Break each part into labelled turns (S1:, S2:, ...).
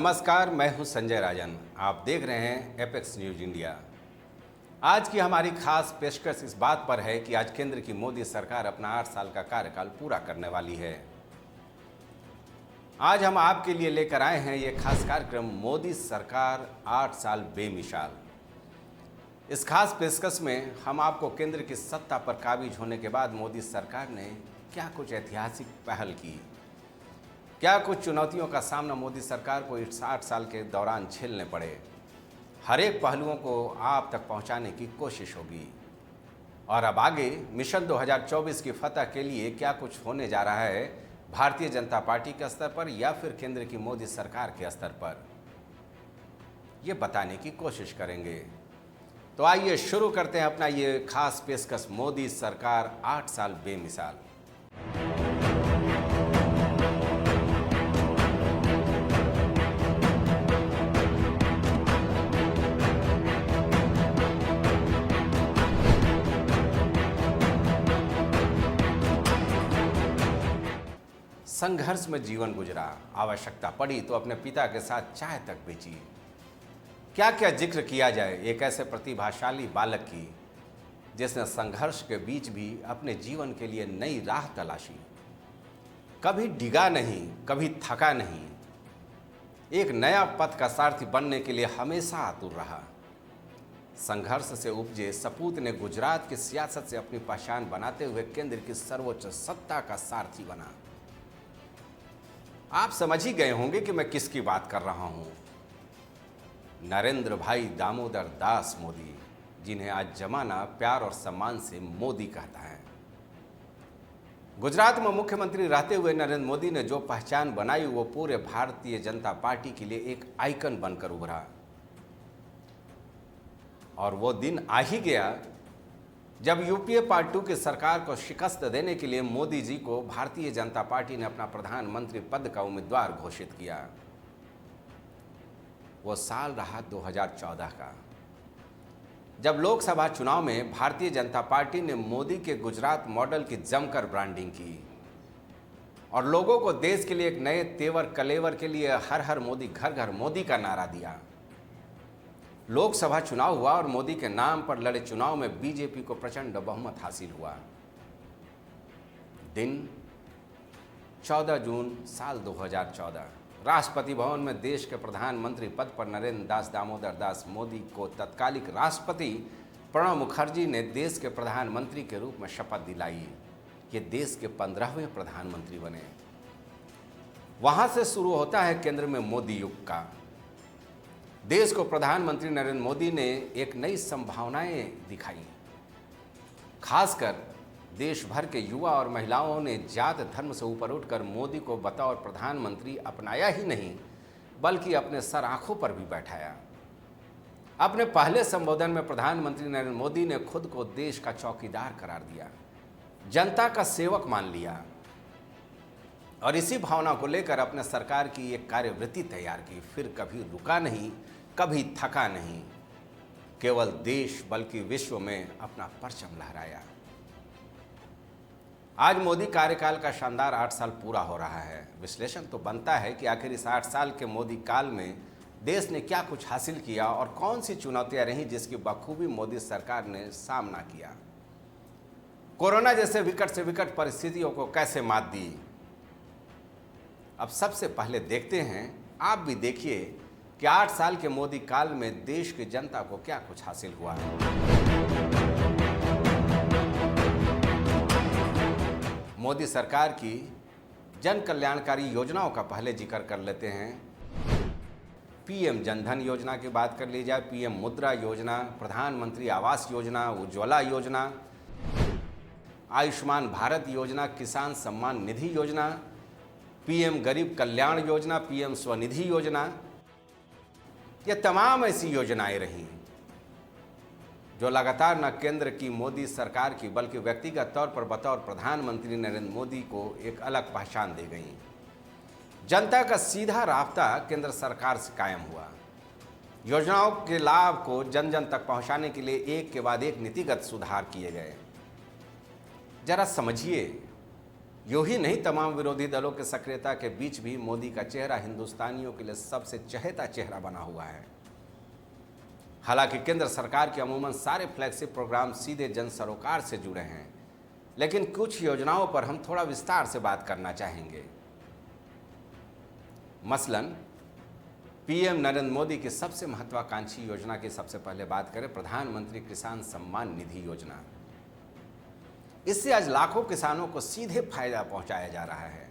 S1: नमस्कार, मैं हूं संजय राजन। आप देख रहे हैं एपेक्स न्यूज इंडिया। आज की हमारी खास पेशकश इस बात पर है कि आज केंद्र की मोदी सरकार अपना 8 साल का कार्यकाल पूरा करने वाली है। आज हम आपके लिए लेकर आए हैं ये खास कार्यक्रम मोदी सरकार 8 साल बेमिसाल। इस खास पेशकश में हम आपको केंद्र की सत्ता पर काबिज होने के बाद मोदी सरकार ने क्या कुछ ऐतिहासिक पहल की, क्या कुछ चुनौतियों का सामना मोदी सरकार को इस 8 साल के दौरान झेलने पड़े, हर एक पहलुओं को आप तक पहुंचाने की कोशिश होगी। और अब आगे मिशन 2024 की फतह के लिए क्या कुछ होने जा रहा है भारतीय जनता पार्टी के स्तर पर या फिर केंद्र की मोदी सरकार के स्तर पर, ये बताने की कोशिश करेंगे। तो आइए शुरू करते हैं अपना ये खास पेशकश मोदी सरकार 8 साल बेमिसाल। संघर्ष में जीवन गुजरा, आवश्यकता पड़ी तो अपने पिता के साथ चाय तक बेची। क्या क्या जिक्र किया जाए एक ऐसे प्रतिभाशाली बालक की जिसने संघर्ष के बीच भी अपने जीवन के लिए नई राह तलाशी, कभी डिगा नहीं, कभी थका नहीं, एक नया पथ का सारथी बनने के लिए हमेशा आतुर रहा। संघर्ष से उपजे सपूत ने गुजरात की सियासत से अपनी पहचान बनाते हुए केंद्र की सर्वोच्च सत्ता का सारथी बना। आप समझ ही गए होंगे कि मैं किसकी बात कर रहा हूं। नरेंद्र भाई दामोदर दास मोदी, जिन्हें आज जमाना प्यार और सम्मान से मोदी कहता है। गुजरात में मुख्यमंत्री रहते हुए नरेंद्र मोदी ने जो पहचान बनाई वो पूरे भारतीय जनता पार्टी के लिए एक आइकन बनकर उभरा। और वो दिन आ ही गया जब यूपीए पार्ट 2 की सरकार को शिकस्त देने के लिए मोदी जी को भारतीय जनता पार्टी ने अपना प्रधानमंत्री पद का उम्मीदवार घोषित किया। वो साल रहा 2014 का, जब लोकसभा चुनाव में भारतीय जनता पार्टी ने मोदी के गुजरात मॉडल की जमकर ब्रांडिंग की और लोगों को देश के लिए एक नए तेवर कलेवर के लिए हर हर मोदी, घर घर मोदी का नारा दिया। लोकसभा चुनाव हुआ और मोदी के नाम पर लड़े चुनाव में बीजेपी को प्रचंड बहुमत हासिल हुआ। दिन 14 जून साल 2014, राष्ट्रपति भवन में देश के प्रधानमंत्री पद पर नरेंद्र दास दामोदर दास मोदी को तत्कालिक राष्ट्रपति प्रणब मुखर्जी ने देश के प्रधानमंत्री के रूप में शपथ दिलाई। ये देश के 15वें प्रधानमंत्री बने। वहां से शुरू होता है केंद्र में मोदी युग का। देश को प्रधानमंत्री नरेंद्र मोदी ने एक नई संभावनाएं दिखाई। खासकर देश भर के युवा और महिलाओं ने जात धर्म से ऊपर उठकर मोदी को बतौर प्रधानमंत्री अपनाया ही नहीं, बल्कि अपने सर आंखों पर भी बैठाया। अपने पहले संबोधन में प्रधानमंत्री नरेंद्र मोदी ने खुद को देश का चौकीदार करार दिया, जनता का सेवक मान लिया और इसी भावना को लेकर अपने सरकार की एक कार्यवृत्ति तैयार की। फिर कभी रुका नहीं, कभी थका नहीं, केवल देश बल्कि विश्व में अपना परचम लहराया। आज मोदी कार्यकाल का शानदार 8 साल पूरा हो रहा है। विश्लेषण तो बनता है कि आखिर इस 8 साल के मोदी काल में देश ने क्या कुछ हासिल किया और कौन सी चुनौतियां रहीं जिसकी बखूबी मोदी सरकार ने सामना किया। कोरोना जैसे विकट से विकट परिस्थितियों को कैसे मात दी। अब सबसे पहले देखते हैं, आप भी देखिए कि 8 साल के मोदी काल में देश की जनता को क्या कुछ हासिल हुआ है। मोदी सरकार की जन कल्याणकारी योजनाओं का पहले जिक्र कर लेते हैं। पीएम जनधन योजना की बात कर ली जाए, पीएम मुद्रा योजना, प्रधानमंत्री आवास योजना, उज्ज्वला योजना, आयुष्मान भारत योजना, किसान सम्मान निधि योजना, पीएम गरीब कल्याण योजना, पीएम स्वनिधि योजना, ये तमाम ऐसी योजनाएं रहीं जो लगातार न केंद्र की मोदी सरकार की बल्कि व्यक्तिगत तौर पर बतौर प्रधानमंत्री नरेंद्र मोदी को एक अलग पहचान दे गईं। जनता का सीधा राब्ता केंद्र सरकार से कायम हुआ। योजनाओं के लाभ को जन जन तक पहुंचाने के लिए एक के बाद एक नीतिगत सुधार किए गए। जरा समझिए यूं ही नहीं, तमाम विरोधी दलों के सक्रियता के बीच भी मोदी का चेहरा हिंदुस्तानियों के लिए सबसे चहेता चेहरा बना हुआ है। हालांकि केंद्र सरकार के अमूमन सारे फ्लैगशिप प्रोग्राम सीधे जन सरोकार से जुड़े हैं, लेकिन कुछ योजनाओं पर हम थोड़ा विस्तार से बात करना चाहेंगे। मसलन पीएम नरेंद्र मोदी की सबसे महत्वाकांक्षी योजना की सबसे पहले बात करें, प्रधानमंत्री किसान सम्मान निधि योजना। इससे आज लाखों किसानों को सीधे फायदा पहुंचाया जा रहा है।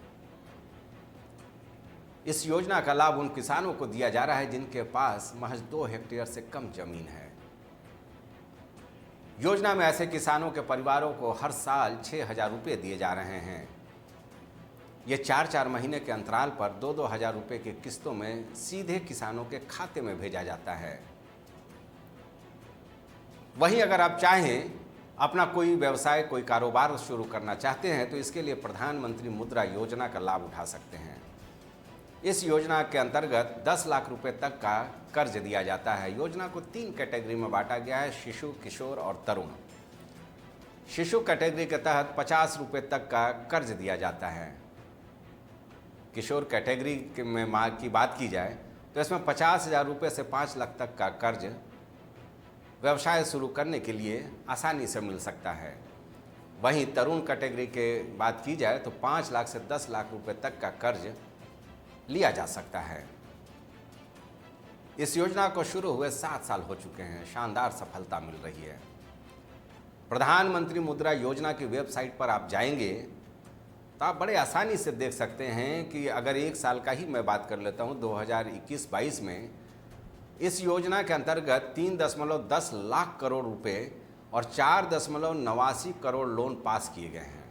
S1: इस योजना का लाभ उन किसानों को दिया जा रहा है जिनके पास महज 2 हेक्टेयर से कम जमीन है। योजना में ऐसे किसानों के परिवारों को हर साल 6,000 रुपये दिए जा रहे हैं। ये 4-4 महीने के अंतराल पर 2-2 हज़ार रुपये की किस्तों में सीधे किसानों के खाते में भेजा जाता है। वहीं अगर आप चाहें अपना कोई व्यवसाय, कोई कारोबार शुरू करना चाहते हैं तो इसके लिए प्रधानमंत्री मुद्रा योजना का लाभ उठा सकते हैं। इस योजना के अंतर्गत 10 लाख रुपए तक का कर्ज दिया जाता है। योजना को 3 कैटेगरी में बांटा गया है, शिशु, किशोर और तरुण। शिशु कैटेगरी के तहत 50 रुपये तक का कर्ज दिया जाता है। किशोर कैटेगरी में की बात की जाए तो इसमें 50,000 रुपये से 5 लाख तक का कर्ज व्यवसाय शुरू करने के लिए आसानी से मिल सकता है। वहीं तरुण कैटेगरी के बात की जाए तो 5 लाख से 10 लाख रुपए तक का कर्ज लिया जा सकता है। इस योजना को शुरू हुए 7 साल हो चुके हैं। शानदार सफलता मिल रही है। प्रधानमंत्री मुद्रा योजना की वेबसाइट पर आप जाएंगे तो आप बड़े आसानी से देख सकते हैं कि अगर 1 साल का ही मैं बात कर लेता हूं, 2021-22 में इस योजना के अंतर्गत 3.10 लाख करोड़ रुपए और 4.89 करोड़ लोन पास किए गए हैं।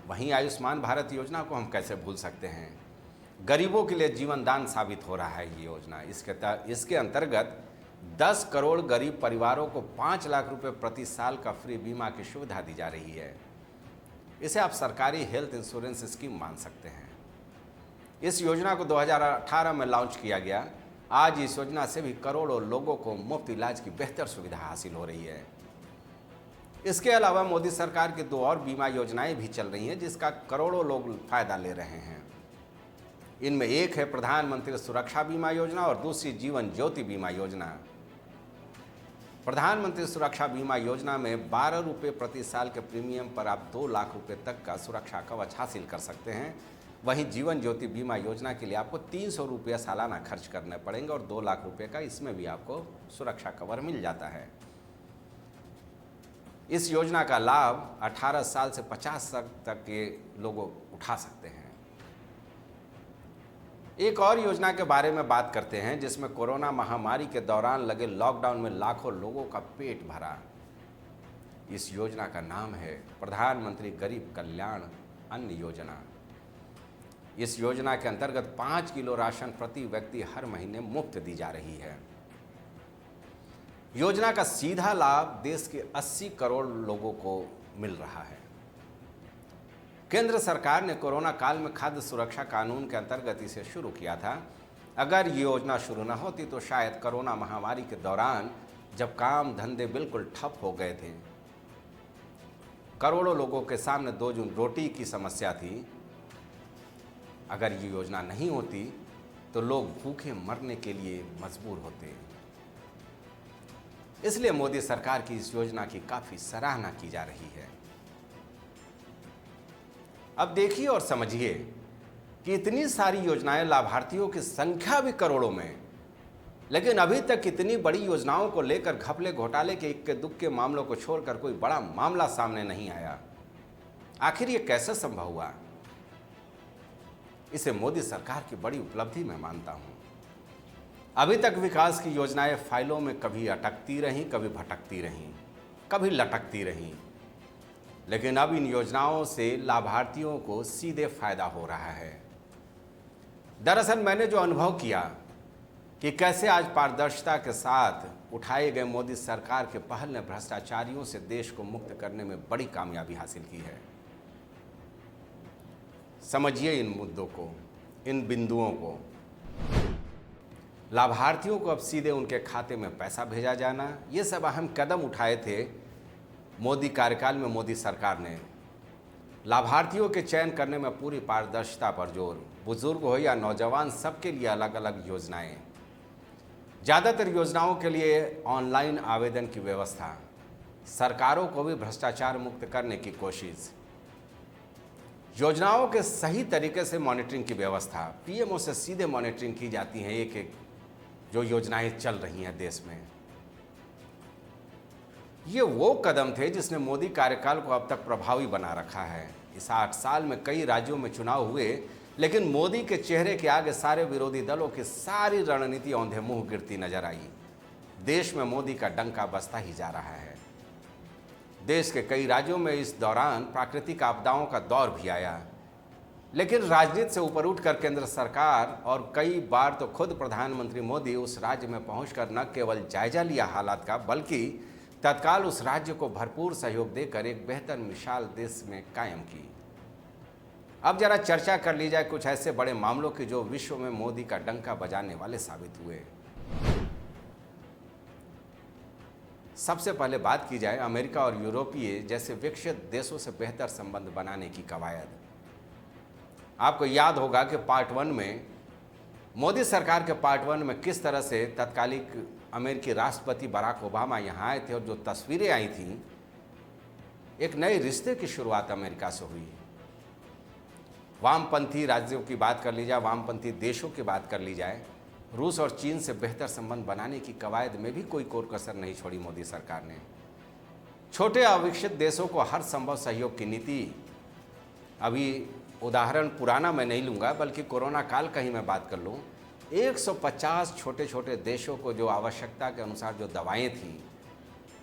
S1: वहीं आयुष्मान भारत योजना को हम कैसे भूल सकते हैं। गरीबों के लिए जीवन दान साबित हो रहा है ये योजना। इसके अंतर्गत 10 करोड़ गरीब परिवारों को 5 लाख रुपए प्रति साल का फ्री बीमा की सुविधा दी जा रही है। इसे आप सरकारी हेल्थ इंश्योरेंस स्कीम मान सकते हैं। इस योजना को 2018 में लॉन्च किया गया। आज इस योजना से भी करोड़ों लोगों को मुफ्त इलाज की बेहतर सुविधा हासिल हो रही है। इसके अलावा मोदी सरकार की 2 और बीमा योजनाएं भी चल रही हैं जिसका करोड़ों लोग फायदा ले रहे हैं। इनमें एक है प्रधानमंत्री सुरक्षा बीमा योजना और दूसरी जीवन ज्योति बीमा योजना। प्रधानमंत्री सुरक्षा बीमा योजना में 12 रुपये प्रति साल के प्रीमियम पर आप 2 लाख रुपए तक का सुरक्षा कवच हासिल कर सकते हैं। वहीं जीवन ज्योति बीमा योजना के लिए आपको 300 रुपये सालाना खर्च करने पड़ेंगे और 2 लाख रुपए का इसमें भी आपको सुरक्षा कवर मिल जाता है। इस योजना का लाभ 18 साल से 50 साल तक के लोग उठा सकते हैं। एक और योजना के बारे में बात करते हैं जिसमें कोरोना महामारी के दौरान लगे लॉकडाउन में लाखों लोगों का पेट भरा। इस योजना का नाम है प्रधानमंत्री गरीब कल्याण अन्न योजना। इस योजना के अंतर्गत 5 किलो राशन प्रति व्यक्ति हर महीने मुफ्त दी जा रही है। योजना का सीधा लाभ देश के 80 करोड़ लोगों को मिल रहा है। केंद्र सरकार ने कोरोना काल में खाद्य सुरक्षा कानून के अंतर्गत इसे शुरू किया था। अगर ये योजना शुरू न होती तो शायद कोरोना महामारी के दौरान जब काम धंधे बिल्कुल ठप हो गए थे, करोड़ों लोगों के सामने 2 जून रोटी की समस्या थी, अगर ये योजना नहीं होती तो लोग भूखे मरने के लिए मजबूर होते। इसलिए मोदी सरकार की इस योजना की काफी सराहना की जा रही है। अब देखिए और समझिए कि इतनी सारी योजनाएं, लाभार्थियों की संख्या भी करोड़ों में, लेकिन अभी तक इतनी बड़ी योजनाओं को लेकर घपले घोटाले के इक्के दुक्के मामलों को छोड़कर कोई बड़ा मामला सामने नहीं आया। आखिर ये कैसे संभव हुआ? इसे मोदी सरकार की बड़ी उपलब्धि मैं मानता हूं। अभी तक विकास की योजनाएं फाइलों में कभी अटकती रहीं, कभी भटकती रहीं, कभी लटकती रहीं, लेकिन अब इन योजनाओं से लाभार्थियों को सीधे फायदा हो रहा है। दरअसल मैंने जो अनुभव किया कि कैसे आज पारदर्शिता के साथ उठाए गए मोदी सरकार के पहल ने भ्रष्टाचारियों से देश को मुक्त करने में बड़ी कामयाबी हासिल की है। समझिए इन मुद्दों को, इन बिंदुओं को। लाभार्थियों को अब सीधे उनके खाते में पैसा भेजा जाना, ये सब अहम कदम उठाए थे मोदी कार्यकाल में मोदी सरकार ने। लाभार्थियों के चयन करने में पूरी पारदर्शिता पर जोर, बुजुर्ग हो या नौजवान सबके लिए अलग अलग योजनाएं। ज़्यादातर योजनाओं के लिए ऑनलाइन आवेदन की व्यवस्था, सरकारों को भी भ्रष्टाचार मुक्त करने की कोशिश, योजनाओं के सही तरीके से मॉनिटरिंग की व्यवस्था, पीएमओ से सीधे मॉनिटरिंग की जाती है एक एक जो योजनाएं चल रही हैं देश में। ये वो कदम थे जिसने मोदी कार्यकाल को अब तक प्रभावी बना रखा है। इस 8 साल में कई राज्यों में चुनाव हुए, लेकिन मोदी के चेहरे के आगे सारे विरोधी दलों की सारी रणनीति औंधे मुंह गिरती नजर आई। देश में मोदी का डंका बजता ही जा रहा है। देश के कई राज्यों में इस दौरान प्राकृतिक आपदाओं का दौर भी आया, लेकिन राजनीति से ऊपर उठकर केंद्र सरकार और कई बार तो खुद प्रधानमंत्री मोदी उस राज्य में पहुंचकर न केवल जायजा लिया हालात का, बल्कि तत्काल उस राज्य को भरपूर सहयोग देकर एक बेहतर मिसाल देश में कायम की। अब जरा चर्चा कर ली जाए कुछ ऐसे बड़े मामलों की जो विश्व में मोदी का डंका बजाने वाले साबित हुए। सबसे पहले बात की जाए अमेरिका और यूरोपीय जैसे विकसित देशों से बेहतर संबंध बनाने की कवायद। आपको याद होगा कि पार्ट 1 में मोदी सरकार के पार्ट 1 में किस तरह से तत्कालिक अमेरिकी राष्ट्रपति बराक ओबामा यहाँ आए थे और जो तस्वीरें आई थीं, एक नए रिश्ते की शुरुआत अमेरिका से हुई। वामपंथी राज्यों की बात कर ली जाए, वामपंथी देशों की बात कर ली जाए, रूस और चीन से बेहतर संबंध बनाने की कवायद में भी कोई कोर कसर नहीं छोड़ी मोदी सरकार ने। छोटे अविकसित देशों को हर संभव सहयोग की नीति, अभी उदाहरण पुराना मैं नहीं लूँगा बल्कि कोरोना काल का ही मैं बात कर लूँ, 150 छोटे छोटे देशों को जो आवश्यकता के अनुसार जो दवाएं थीं,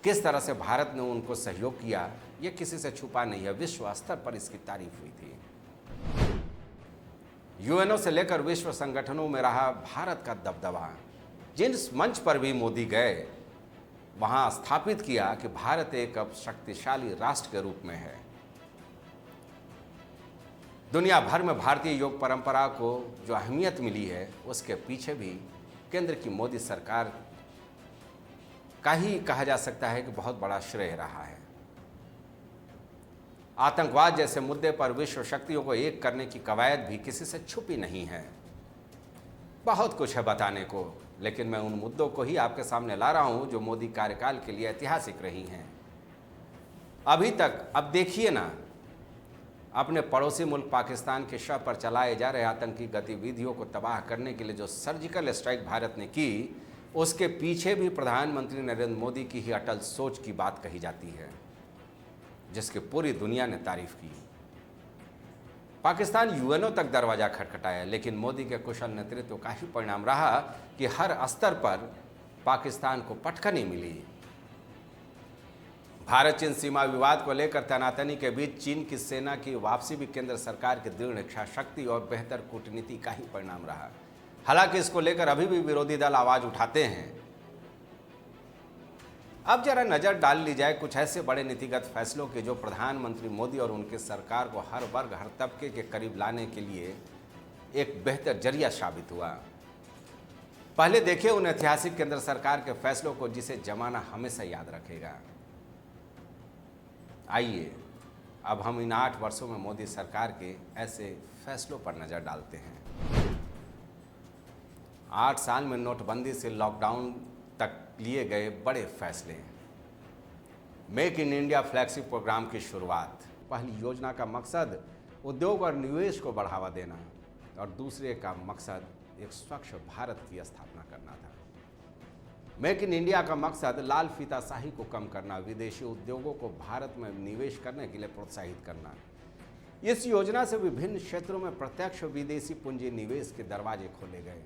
S1: किस तरह से भारत ने उनको सहयोग किया, ये किसी से छुपा नहीं है। विश्व स्तर पर इसकी तारीफ हुई थी। यूएनओ से लेकर विश्व संगठनों में रहा भारत का दबदबा। जिस मंच पर भी मोदी गए, वहां स्थापित किया कि भारत एक अब शक्तिशाली राष्ट्र के रूप में है। दुनिया भर में भारतीय योग परंपरा को जो अहमियत मिली है, उसके पीछे भी केंद्र की मोदी सरकार का ही कहा जा सकता है कि बहुत बड़ा श्रेय रहा है। आतंकवाद जैसे मुद्दे पर विश्व शक्तियों को एक करने की कवायद भी किसी से छुपी नहीं है। बहुत कुछ है बताने को, लेकिन मैं उन मुद्दों को ही आपके सामने ला रहा हूं जो मोदी कार्यकाल के लिए ऐतिहासिक रही हैं। अभी तक अब देखिए ना, अपने पड़ोसी मुल्क पाकिस्तान के शव पर चलाए जा रहे आतंकी गतिविधियों को तबाह करने के लिए जो सर्जिकल स्ट्राइक भारत ने की, उसके पीछे भी प्रधानमंत्री नरेंद्र मोदी की ही अटल सोच की बात कही जाती है, जिसकी पूरी दुनिया ने तारीफ की। पाकिस्तान यूएनओ तक दरवाजा खटखटाया, लेकिन मोदी के कुशल नेतृत्व का ही परिणाम रहा कि हर स्तर पर पाकिस्तान को पटखनी मिली। भारत चीन सीमा विवाद को लेकर तनातनी के बीच चीन की सेना की वापसी भी केंद्र सरकार की दृढ़ इच्छा शक्ति और बेहतर कूटनीति का ही परिणाम रहा। हालांकि इसको लेकर अभी भी विरोधी दल आवाज उठाते हैं। अब जरा नजर डाल ली जाए कुछ ऐसे बड़े नीतिगत फैसलों के जो प्रधानमंत्री मोदी और उनके सरकार को हर वर्ग हर तबके के करीब लाने के लिए एक बेहतर जरिया साबित हुआ। पहले देखिए उन ऐतिहासिक केंद्र सरकार के फैसलों को जिसे जमाना हमेशा याद रखेगा। आइए अब हम इन 8 वर्षों में मोदी सरकार के ऐसे फैसलों पर नजर डालते हैं। 8 साल में नोटबंदी से लॉकडाउन तक लिए गए बड़े फैसले। Make in India flagship program की शुरुआत। पहली योजना का मकसद उद्योग और निवेश को बढ़ावा देना और दूसरे का मकसद एक स्वच्छ भारत की स्थापना करना था। मेक इन इंडिया का मकसद लाल फीताशाही को कम करना, विदेशी उद्योगों को भारत में निवेश करने के लिए प्रोत्साहित करना। इस योजना से विभिन्न क्षेत्रों में प्रत्यक्ष विदेशी पूंजी निवेश के दरवाजे खोले गए।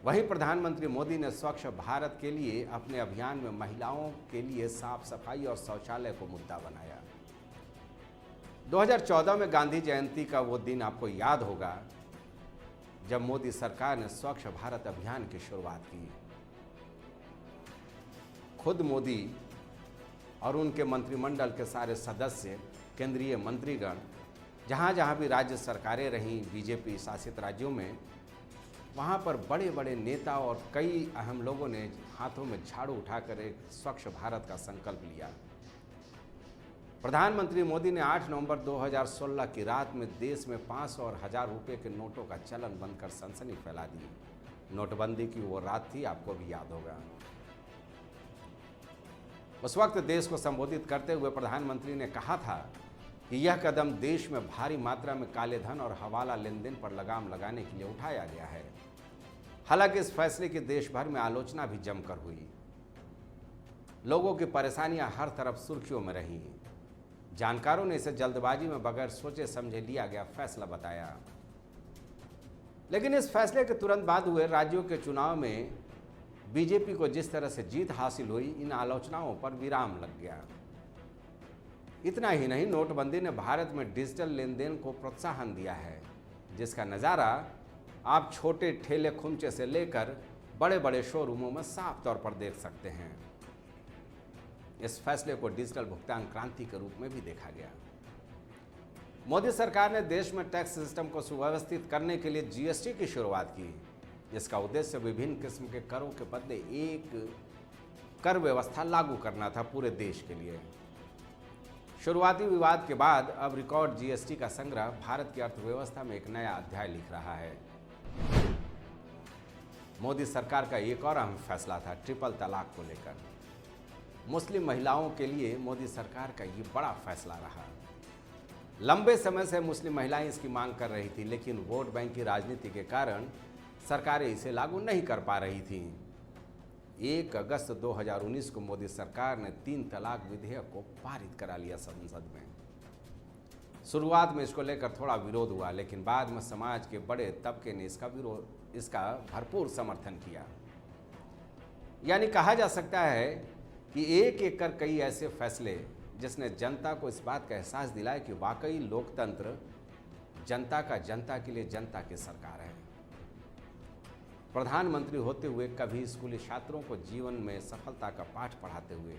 S1: वहीं प्रधानमंत्री मोदी ने स्वच्छ भारत के लिए अपने अभियान में महिलाओं के लिए साफ सफाई और शौचालय को मुद्दा बनाया। 2014 में गांधी जयंती का वो दिन आपको याद होगा जब मोदी सरकार ने स्वच्छ भारत अभियान की शुरुआत की। खुद मोदी और उनके मंत्रिमंडल के सारे सदस्य, केंद्रीय मंत्रीगण, जहाँ जहाँ भी राज्य सरकारें रहीं बीजेपी शासित राज्यों में, वहाँ पर बड़े बड़े नेता और कई अहम लोगों ने हाथों में झाड़ू उठाकर एक स्वच्छ भारत का संकल्प लिया। प्रधानमंत्री मोदी ने 8 नवंबर 2016 की रात में देश में 500 और 1000 रुपये के नोटों का चलन बंद कर सनसनी फैला दी। नोटबंदी की वो रात थी, आपको भी याद होगा। उस वक्त देश को संबोधित करते हुए प्रधानमंत्री ने कहा था कि यह कदम देश में भारी मात्रा में काले धन और हवाला लेन देन पर लगाम लगाने के लिए उठाया गया है। हालांकि इस फैसले की देश भर में आलोचना भी जमकर हुई। लोगों की परेशानियां हर तरफ सुर्खियों में रहीं। जानकारों ने इसे जल्दबाजी में बगैर सोचे समझे लिया गया फैसला बताया। लेकिन इस फैसले के तुरंत बाद हुए राज्यों के चुनाव में बीजेपी को जिस तरह से जीत हासिल हुई, इन आलोचनाओं पर विराम लग गया। इतना ही नहीं, नोटबंदी ने भारत में डिजिटल लेन देन को प्रोत्साहन दिया है, जिसका नज़ारा आप छोटे ठेले खुमचे से लेकर बड़े बड़े शोरूमों में साफ तौर पर देख सकते हैं। इस फैसले को डिजिटल भुगतान क्रांति के रूप में भी देखा गया। मोदी सरकार ने देश में टैक्स सिस्टम को सुव्यवस्थित करने के लिए जीएसटी की शुरुआत की, जिसका उद्देश्य विभिन्न किस्म के करों के बदले एक कर व्यवस्था लागू करना था पूरे देश के लिए। शुरुआती विवाद के बाद अब रिकॉर्ड जीएसटी का संग्रह भारत की अर्थव्यवस्था में एक नया अध्याय लिख रहा है। मोदी सरकार का एक और अहम फैसला था ट्रिपल तलाक को लेकर। मुस्लिम महिलाओं के लिए मोदी सरकार का ये बड़ा फैसला रहा। लंबे समय से मुस्लिम महिलाएं इसकी मांग कर रही थी, लेकिन वोट बैंक की राजनीति के कारण सरकारें इसे लागू नहीं कर पा रही थीं। 1 अगस्त 2019 को मोदी सरकार ने 3 तलाक विधेयक को पारित करा लिया संसद में। शुरुआत में इसको लेकर थोड़ा विरोध हुआ, लेकिन बाद में समाज के बड़े तबके ने इसका भरपूर समर्थन किया। यानी कहा जा सकता है कि एक एक कर कई ऐसे फैसले जिसने जनता को इस बात का एहसास दिलाया कि वाकई लोकतंत्र जनता का, जनता के लिए जनता की सरकार है। प्रधानमंत्री होते हुए कभी स्कूली छात्रों को जीवन में सफलता का पाठ पढ़ाते हुए,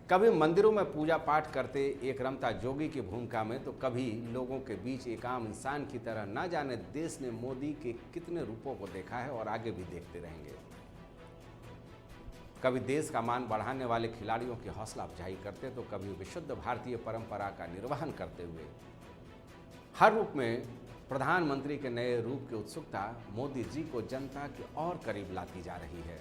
S1: कभी मंदिरों में पूजा पाठ करते एक रमता जोगी की भूमिका में, तो कभी लोगों के बीच एक आम इंसान की तरह। ना जाने देश ने मोदी के कितने रूपों को देखा है और आगे भी देखते रहेंगे। कभी देश का मान बढ़ाने वाले खिलाड़ियों की हौसला अफजाई करते, तो कभी विशुद्ध भारतीय परंपरा का निर्वहन करते हुए। हर रूप में प्रधानमंत्री के नए रूप की उत्सुकता मोदी जी को जनता के और करीब लाती जा रही है।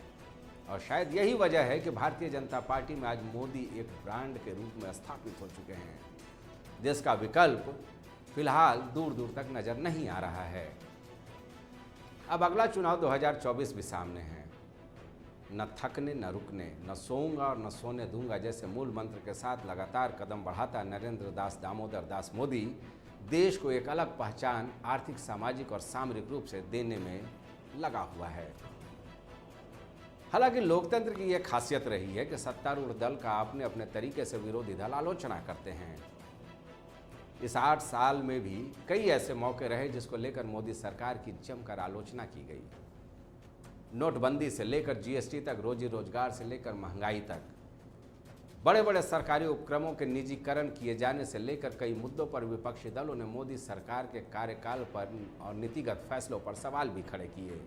S1: और शायद यही वजह है कि भारतीय जनता पार्टी में आज मोदी एक ब्रांड के रूप में स्थापित हो चुके हैं, जिसका विकल्प फिलहाल दूर दूर तक नजर नहीं आ रहा है। अब अगला चुनाव 2024 भी सामने है। न थकने न रुकने, न सोऊंगा और न सोने दूंगा जैसे मूल मंत्र के साथ लगातार कदम बढ़ाता नरेंद्र दास दामोदर दास मोदी देश को एक अलग पहचान आर्थिक, सामाजिक और सामरिक रूप से देने में लगा हुआ है। हालांकि लोकतंत्र की यह खासियत रही है कि सत्तारूढ़ दल का अपने अपने तरीके से विरोधी दल आलोचना करते हैं। इस 8 साल में भी कई ऐसे मौके रहे जिसको लेकर मोदी सरकार की जमकर आलोचना की गई। नोटबंदी से लेकर जीएसटी तक, रोजी रोजगार से लेकर महंगाई तक, बड़े बड़े सरकारी उपक्रमों के निजीकरण किए जाने से लेकर कई मुद्दों पर विपक्षी दलों ने मोदी सरकार के कार्यकाल पर और नीतिगत फैसलों पर सवाल भी खड़े किए।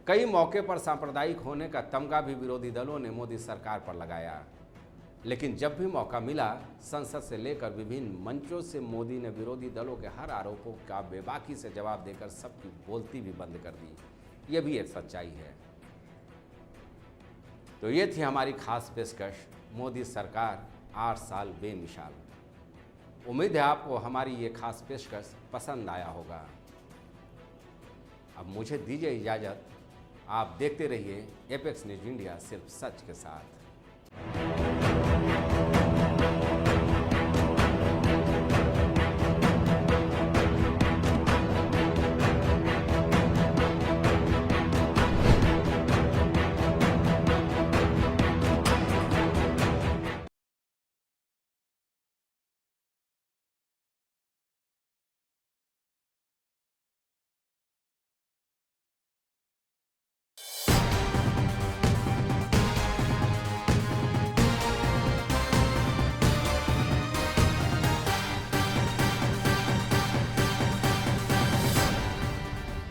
S1: कई मौके पर सांप्रदायिक होने का तमगा भी विरोधी दलों ने मोदी सरकार पर लगाया। लेकिन जब भी मौका मिला, संसद से लेकर विभिन्न मंचों से मोदी ने विरोधी दलों के हर आरोपों का बेबाकी से जवाब देकर सबकी बोलती भी बंद कर दी। यह भी एक सच्चाई है। तो ये थी हमारी खास पेशकश, मोदी सरकार 8 साल बेमिसाल। उम्मीद है आपको हमारी ये खास पेशकश पसंद आया होगा। अब मुझे दीजिए इजाज़त, आप देखते रहिए एपेक्स न्यूज इंडिया, सिर्फ सच के साथ।